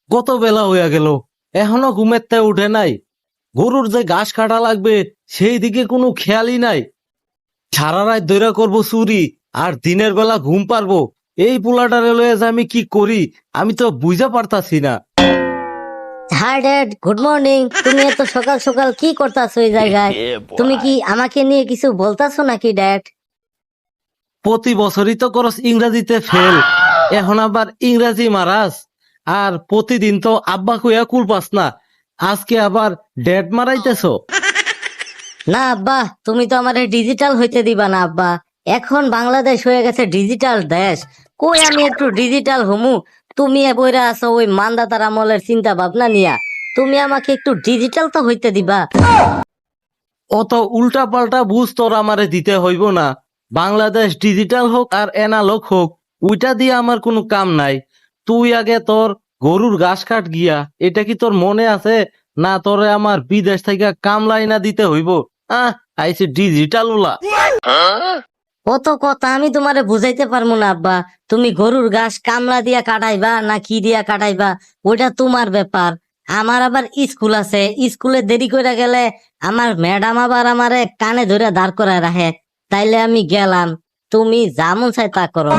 কত বেলা হইয়া গেল, এখনো ঘুমের তে উঠে নাই। গরুর যে ঘাস কাটা লাগবে সেই দিকে কোনো খেয়ালই নাই। সারা রাত দৈরা করবো চুরি, আর দিনের বেলা ঘুম পারবো। এই পোলাটারে লয়ে যে আমি কি করি আমি তো বুঝা পারতাছি না। Hi dad, good morning. তুমি এত সকাল সকাল কি করতেছো এই জায়গায়? তুমি কি আমাকে নিয়ে কিছু বলতাছো নাকি ড্যাড? প্রতি বছরই তো করস ইংরাজিতে ফেল, এখন আবার ইংরাজি মারাস। আর প্রতিদিন তো আব্বা কইয়া কুল পাস না, আজকে আবার ডেট মারাইতেছ। না আব্বা, তুমি তো আমারে ডিজিটাল হইতে দিবা না আব্বা। এখন বাংলাদেশ হয়ে গেছে ডিজিটাল দেশ। কই আমি একটু ডিজিটাল হমু? তুমি বইরা আছো ওই মান্দাতার আমলের চিন্তা ভাবনা নিয়া। তুমি আমাকে একটু ডিজিটাল তো হইতে দিবা। অত উল্টা পাল্টা বুঝ তোর আমারে দিতে হইব না। বাংলাদেশ ডিজিটাল হোক আর এনালগ হোক, ওইটা দিয়ে আমার কোনো কাম নাই। তুই আগে তোর গরুর ঘাস কাট গিয়া, এটা কি তোর মনে আছে? না তোরে আমার বিদেশ থেকে কামলাই না দিতে হইব? আইছে ডিজিটাল ওলা। অত কথা আমি তোমারে বুঝাইতে পারবো না আব্বা। তুমি গরুর ঘাস কামলা দিয়া কাটাইবা না কি দিয়া কাটাইবা, ওইটা তোমার ব্যাপার। আমার আবার স্কুল আছে, স্কুলে দেরি করে গেলে আমার ম্যাডাম আবার আমারে কানে ধরে দাঁড় করায় রাখে। তাইলে আমি গেলাম, তুমি যা মন চাই তা করো।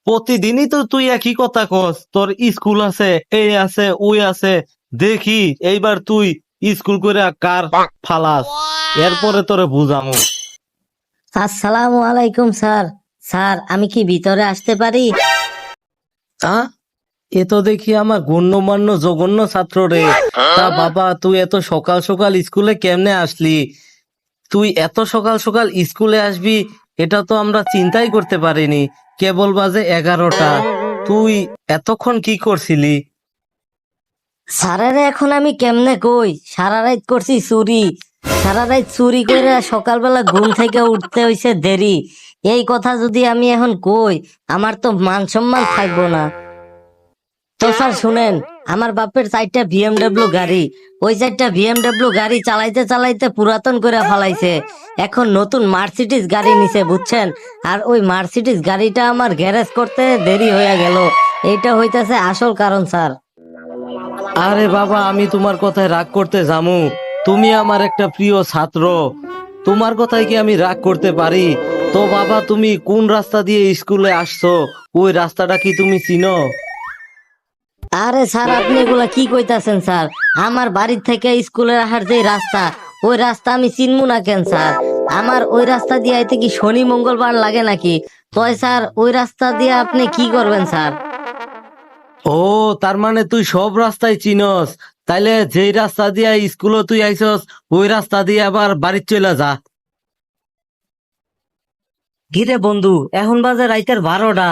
প্রতিদিনই তো তুই একই কথা কস, তোর স্কুল আছে, এই আছে ওই আছে। দেখি এইবার তুই স্কুল করে কার ফালাস, এরপরে তোরে বুঝামু। আসসালামু আলাইকুম স্যার। স্যার, আমি কি ভিতরে আসতে পারি? আহ এ তো দেখি আমার গণ্যমান্য জঘন্য ছাত্র রে। তা বাবা, তুই এত সকাল সকাল স্কুলে কেমনে আসলি? তুই এত সকাল সকাল স্কুলে আসবি এটা তো আমরা চিন্তাই করতে পারিনি। কেবল বাজে 11টা, তুই এতক্ষণ কি করছিলি? স্যারের এখন আমি কেমনে কই, সারা রাত করছি চুরি। সারা রাত চুরি করে সকালবেলা ঘুম থেকে উঠতে হইছে দেরি। এই কথা যদি আমি এখন কই, আমার তো মান সম্মান থাকবো না। তো স্যার শুনেন, আমার বাপের 4টা বিএমডব্লিউ গাড়ি। ওই 4টা বিএমডব্লিউ গাড়ি চালাইতে চালাইতে পুরাতন করে ফেলাইছে। এখন নতুন মার্সিডিজ গাড়ি নিছে, বুঝছেন? আর ওই মার্সিডিজ গাড়িটা আমার গ্যারেজ করতে দেরি হয়ে গেল। এইটা হইতাছে আসল কারণ স্যার। আরে বাবা, আমি তোমার কথায় রাগ করতে জামু? তুমি আমার একটা প্রিয় ছাত্র, তোমার কথায় কি আমি রাগ করতে পারি? তো বাবা, তুমি কোন রাস্তা দিয়ে স্কুলে আসছো, ওই রাস্তাটা কি তুমি চিনো? আরে স্যার, আপনি এগুলা কি কইতাছেন স্যার? আমার বাড়ির থেকে স্কুলে আসার যে রাস্তা, ওই রাস্তা আমি চিনবো না কেন স্যার? আমার ওই রাস্তা দিয়ে আইতে কি শনি মঙ্গলবার লাগে নাকি? তয় স্যার, ওই রাস্তা দিয়ে আপনি কি করবেন স্যার? ও, তার মানে তুই সব রাস্তায় চিনস। তাইলে যেই রাস্তা দিয়ে স্কুলে তুই আইসস, ওই রাস্তা দিয়ে আবার বাড়ি চলে যা। কিরে বন্ধু, এখন বাজে রাইতের 12টা।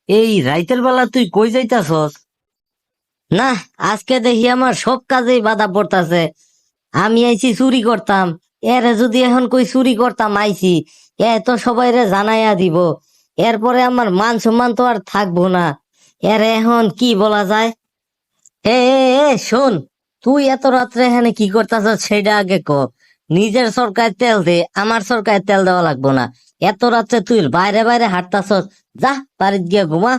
এই রাইতের বেলা তুই কই যাইতাছস? না, আজকে দেখি আমার সব কাজেই বাধা পড়তাছে। আমি আইছি চুরি করতাম, এরে যদি এখন কই চুরি করতাম আইছি, এ তো সবাইরে জানাইয়া দিব। এরপরে আমার মান সম্মান তো আর থাকবো না। এরে এখন কি বলা যায়? এ এ, এ, শোন, তুই এত রাত্রে এখানে কি করতেছ সেটা আগে ক। নিজের সরকার তেল দে, আমার সরকার তেল দেওয়া লাগবো না। এত রাত্রে তুই বাইরে বাইরে হাঁটতাছস, যা বাড়িতে গিয়ে ঘুমা।